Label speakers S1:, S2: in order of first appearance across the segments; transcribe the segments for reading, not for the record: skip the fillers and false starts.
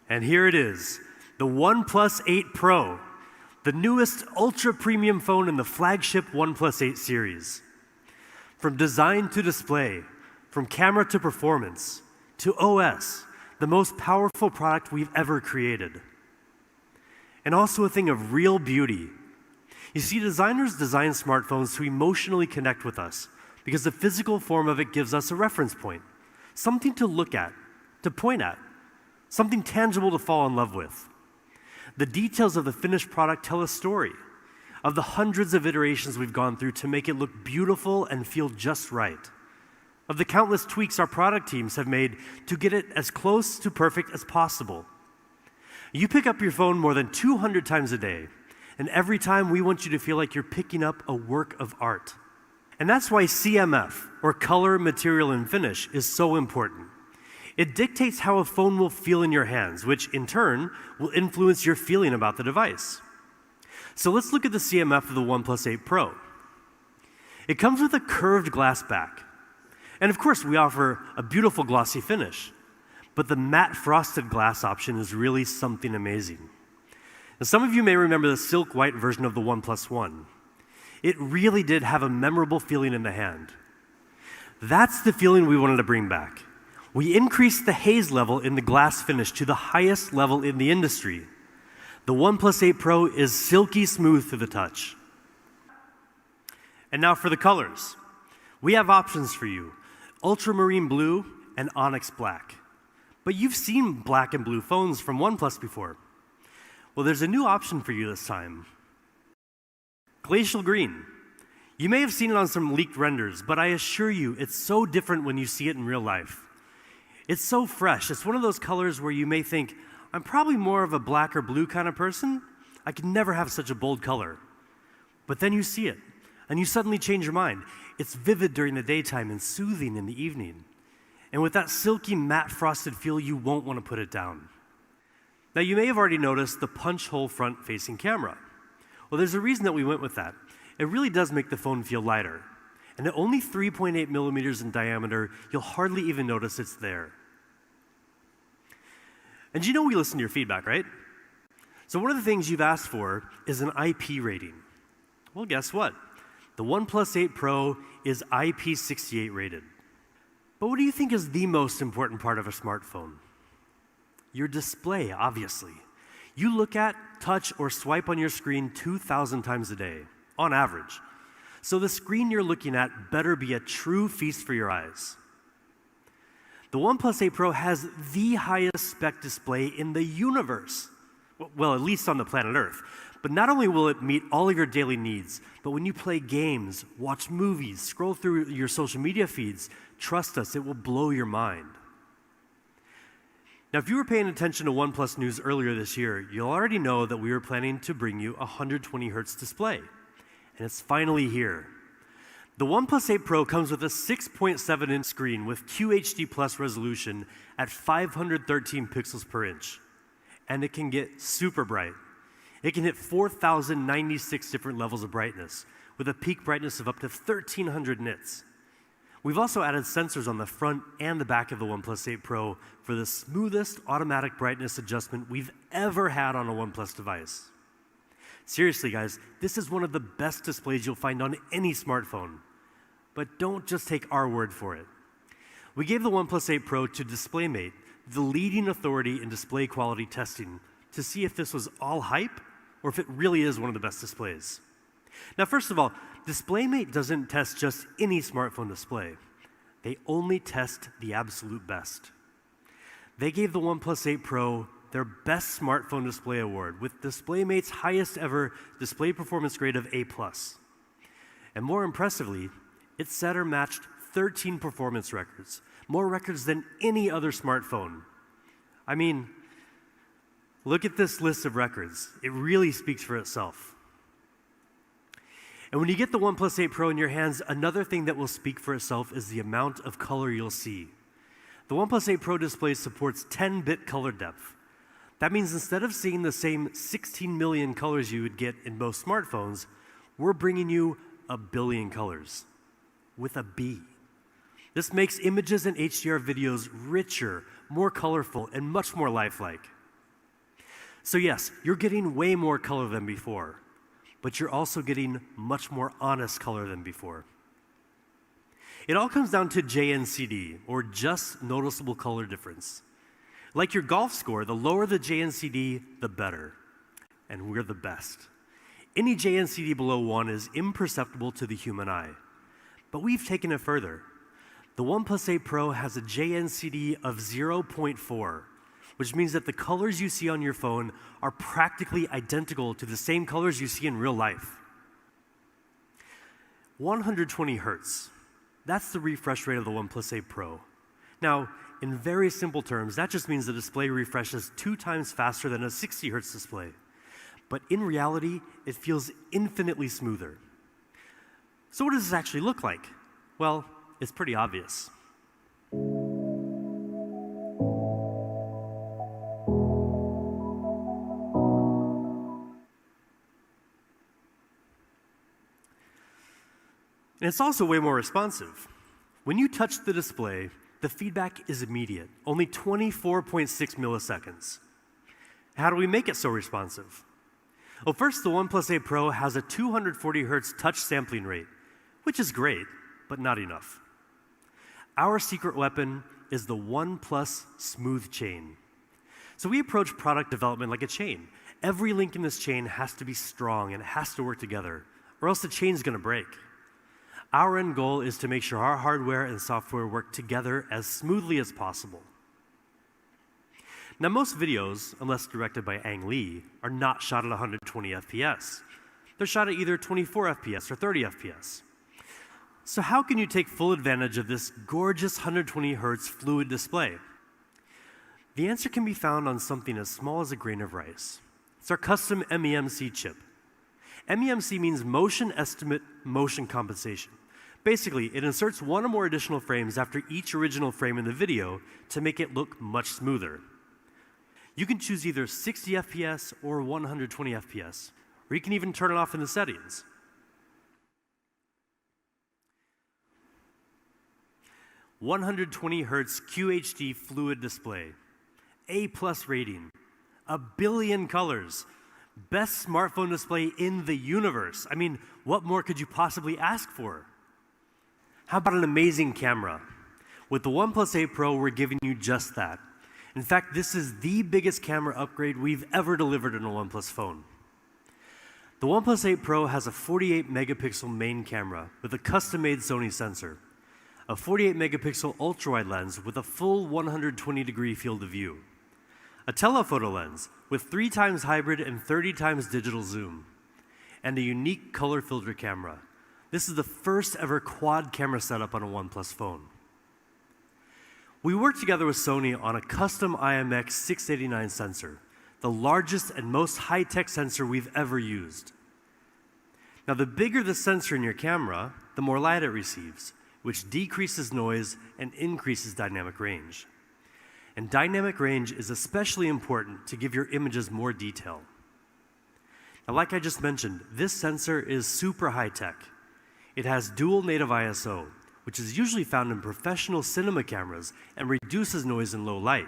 S1: And here it is, the OnePlus 8 Pro, the newest ultra-premium phone in the flagship OnePlus 8 series. From design to display, from camera to performance, to OS, the most powerful product we've ever created. And also a thing of real beauty. You see, designers design smartphones to emotionally connect with us because the physical form of it gives us a reference point, something to look at, to point at, something tangible to fall in love with. The details of the finished product tell a story of the hundreds of iterations we've gone through to make it look beautiful and feel just right, of the countless tweaks our product teams have made to get it as close to perfect as possible. You pick up your phone more than 200 times a day, and every time we want you to feel like you're picking up a work of art. And that's why CMF, or color, material, and finish, is so important. It dictates how a phone will feel in your hands, which in turn will influence your feeling about the device. So let's look at the CMF of the OnePlus 8 Pro. It comes with a curved glass back. And of course, we offer a beautiful glossy finish. But the matte frosted glass option is really something amazing. Now, some of you may remember the silk white version of the OnePlus One. It really did have a memorable feeling in the hand. That's the feeling we wanted to bring back. We increased the haze level in the glass finish to the highest level in the industry. The OnePlus 8 Pro is silky smooth to the touch. And now for the colors. We have options for you, ultramarine blue and onyx black. But you've seen black and blue phones from OnePlus before. Well, there's a new option for you this time. Glacial green. You may have seen it on some leaked renders, but I assure you, it's so different when you see it in real life. It's so fresh. It's one of those colors where you may think, I'm probably more of a black or blue kind of person. I could never have such a bold color. But then you see it, and you suddenly change your mind. It's vivid during the daytime and soothing in the evening. And with that silky matte frosted feel, you won't want to put it down. Now, you may have already noticed the punch hole front-facing camera. Well, there's a reason that we went with that. It really does make the phone feel lighter. And at only 3.8 millimeters in diameter, you'll hardly even notice it's there. And you know we listen to your feedback, right? So one of the things you've asked for is an IP rating. Well, guess what? The OnePlus 8 Pro is IP68 rated. But what do you think is the most important part of a smartphone? Your display, obviously. You look at, touch, or swipe on your screen 2,000 times a day, on average. So the screen you're looking at better be a true feast for your eyes. The OnePlus 8 Pro has the highest spec display in the universe. Well, at least on the planet Earth. But not only will it meet all of your daily needs, but when you play games, watch movies, scroll through your social media feeds, trust us, it will blow your mind. Now, if you were paying attention to OnePlus news earlier this year, you'll already know that we were planning to bring you a 120 Hz display. And it's finally here. The OnePlus 8 Pro comes with a 6.7-inch screen with QHD Plus resolution at 513 pixels per inch. And it can get super bright. It can hit 4,096 different levels of brightness with a peak brightness of up to 1,300 nits. We've also added sensors on the front and the back of the OnePlus 8 Pro for the smoothest automatic brightness adjustment we've ever had on a OnePlus device. Seriously, guys, this is one of the best displays you'll find on any smartphone. But don't just take our word for it. We gave the OnePlus 8 Pro to DisplayMate, the leading authority in display quality testing, to see if this was all hype or if it really is one of the best displays. Now, first of all, DisplayMate doesn't test just any smartphone display. They only test the absolute best. They gave the OnePlus 8 Pro their Best Smartphone Display Award with DisplayMate's highest ever display performance grade of A+. And more impressively, it set or matched 13 performance records, more records than any other smartphone. I mean, look at this list of records. It really speaks for itself. And when you get the OnePlus 8 Pro in your hands, another thing that will speak for itself is the amount of color you'll see. The OnePlus 8 Pro display supports 10-bit color depth. That means instead of seeing the same 16 million colors you would get in most smartphones, we're bringing you 1 billion colors, with a B. This makes images and HDR videos richer, more colorful, and much more lifelike. So yes, you're getting way more color than before, but you're also getting much more honest color than before. It all comes down to JNCD, or just noticeable color difference. Like your golf score, the lower the JNCD, the better. And we're the best. Any JNCD below 1 is imperceptible to the human eye. But we've taken it further. The OnePlus 8 Pro has a JNCD of 0.4, which means that the colors you see on your phone are practically identical to the same colors you see in real life. 120 Hertz. That's the refresh rate of the OnePlus 8 Pro. Now, in very simple terms, that just means the display refreshes 2 times faster than a 60 Hertz display. But in reality, it feels infinitely smoother. So what does this actually look like? Well, it's pretty obvious. And it's also way more responsive. When you touch the display, the feedback is immediate, only 24.6 milliseconds. How do we make it so responsive? Well, first, the OnePlus 8 Pro has a 240 Hertz touch sampling rate, which is great, but not enough. Our secret weapon is the OnePlus Smooth Chain. So we approach product development like a chain. Every link in this chain has to be strong and it has to work together, or else the chain's going to break. Our end goal is to make sure our hardware and software work together as smoothly as possible. Now, most videos, unless directed by Ang Lee, are not shot at 120 FPS. They're shot at either 24 FPS or 30 FPS. So how can you take full advantage of this gorgeous 120 Hertz fluid display? The answer can be found on something as small as a grain of rice. It's our custom MEMC chip. MEMC means Motion Estimate Motion Compensation. Basically, it inserts 1 or more additional frames after each original frame in the video to make it look much smoother. You can choose either 60 FPS or 120 FPS, or you can even turn it off in the settings. $120 Hz QHD fluid display, A+ rating, 1 billion colors, best smartphone display in the universe. I mean, what more could you possibly ask for? How about an amazing camera? With the OnePlus 8 Pro, we're giving you just that. In fact, this is the biggest camera upgrade we've ever delivered in a OnePlus phone. The OnePlus 8 Pro has a 48 megapixel main camera with a custom-made Sony sensor, a 48 megapixel ultra-wide lens with a full 120-degree field of view, a telephoto lens with 3 times hybrid and 30 times digital zoom, and a unique color filter camera. This is the first ever quad camera setup on a OnePlus phone. We worked together with Sony on a custom IMX689 sensor, the largest and most high-tech sensor we've ever used. Now, the bigger the sensor in your camera, the more light it receives, which decreases noise and increases dynamic range. And dynamic range is especially important to give your images more detail. Now, like I just mentioned, this sensor is super high-tech. It has dual native ISO, which is usually found in professional cinema cameras and reduces noise in low light.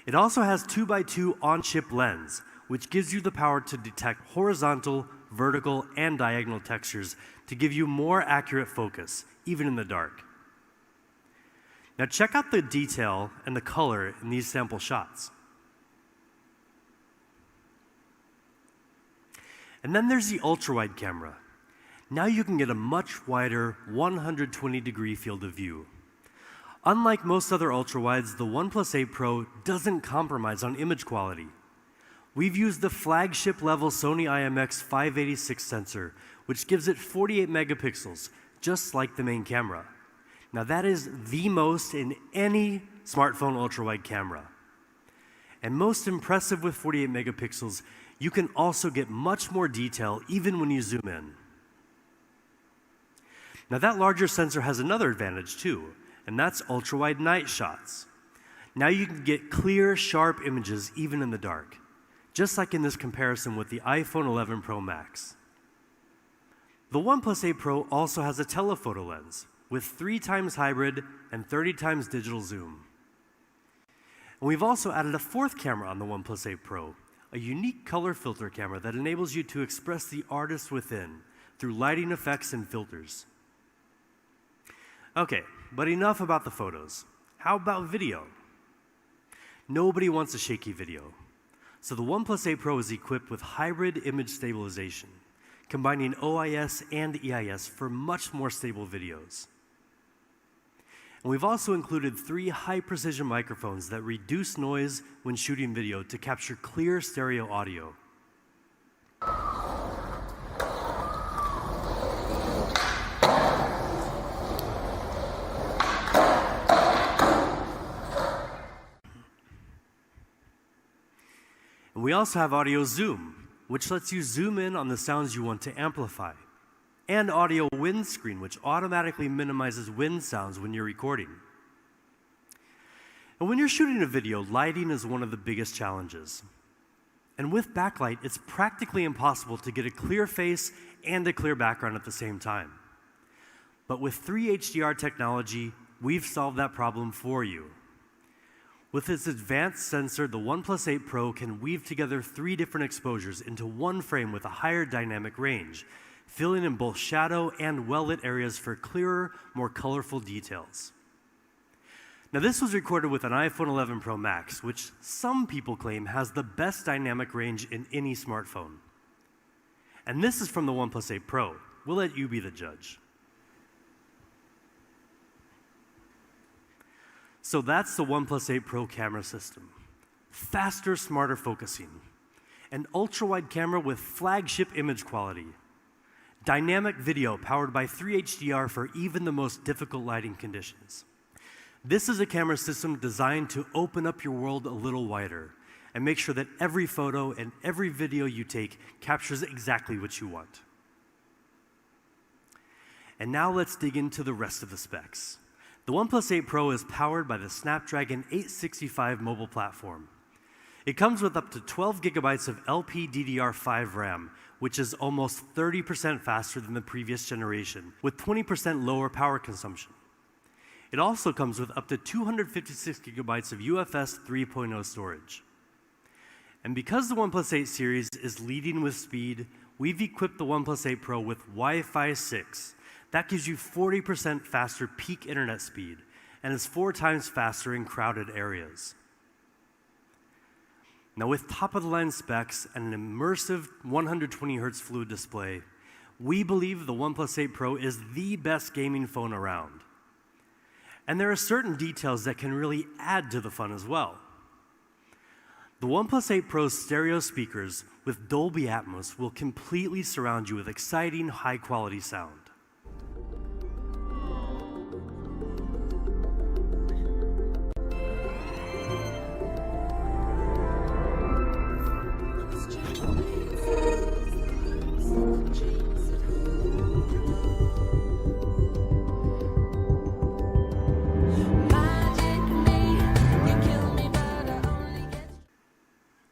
S1: It also has 2x2 on-chip lens, which gives you the power to detect horizontal, vertical, and diagonal textures to give you more accurate focus, even in the dark. Now check out the detail and the color in these sample shots. And then there's the ultra-wide camera. Now you can get a much wider 120-degree field of view. Unlike most other ultra-wides, the OnePlus 8 Pro doesn't compromise on image quality. We've used the flagship level Sony IMX586 sensor, which gives it 48 megapixels, just like the main camera. Now that is the most in any smartphone ultra-wide camera. And most impressive with 48 megapixels, you can also get much more detail even when you zoom in. Now that larger sensor has another advantage too, and that's ultra-wide night shots. Now you can get clear, sharp images even in the dark, just like in this comparison with the iPhone 11 Pro Max. The OnePlus 8 Pro also has a telephoto lens with 3 times hybrid and 30 times digital zoom. And we've also added a 4th camera on the OnePlus 8 Pro, a unique color filter camera that enables you to express the artist within through lighting effects and filters. Okay, but enough about the photos. How about video? Nobody wants a shaky video. So the ONEPLUS 8 Pro is equipped with hybrid image stabilization, combining OIS and EIS for much more stable videos. And we've also included 3 high-precision microphones that reduce noise when shooting video to capture clear stereo audio. And we also have audio zoom, which lets you zoom in on the sounds you want to amplify, and audio windscreen, which automatically minimizes wind sounds when you're recording. And when you're shooting a video, lighting is one of the biggest challenges. And with backlight, it's practically impossible to get a clear face and a clear background at the same time. But with 3 HDR technology, we've solved that problem for you. With its advanced sensor, the ONEPLUS 8 Pro can weave together 3 different exposures into one frame with a higher dynamic range, filling in both shadow and well-lit areas for clearer, more colorful details. Now, this was recorded with an iPhone 11 Pro Max, which some people claim has the best dynamic range in any smartphone. And this is from the ONEPLUS 8 Pro. We'll let you be the judge. So that's the ONEPLUS 8 Pro camera system. Faster, smarter focusing. An ultra-wide camera with flagship image quality. Dynamic video powered by 3 HDR for even the most difficult lighting conditions. This is a camera system designed to open up your world a little wider and make sure that every photo and every video you take captures exactly what you want. And now let's dig into the rest of the specs. The ONEPLUS 8 Pro is powered by the Snapdragon 865 mobile platform. It comes with up to 12 gigabytes of LPDDR5 RAM, which is almost 30% faster than the previous generation, with 20% lower power consumption. It also comes with up to 256 gigabytes of UFS 3.0 storage. And because the ONEPLUS 8 series is leading with speed, we've equipped the ONEPLUS 8 Pro with Wi-Fi 6. That gives you 40% faster peak internet speed and is 4 times faster in crowded areas. Now, with top-of-the-line specs and an immersive 120 Hz fluid display, we believe the ONEPLUS 8 Pro is the best gaming phone around. And there are certain details that can really add to the fun as well. The ONEPLUS 8 Pro's stereo speakers with Dolby Atmos will completely surround you with exciting, high-quality sound.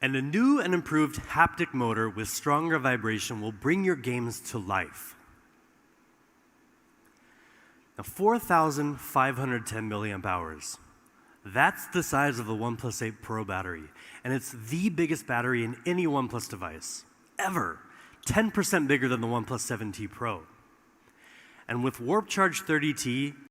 S1: And a new and improved haptic motor with stronger vibration will bring your games to life. Now, 4,510 milliamp hours. That's the size of the ONEPLUS 8 Pro battery, and it's the biggest battery in any OnePlus device, ever. 10% bigger than the OnePlus 7T Pro. And with Warp Charge 30T,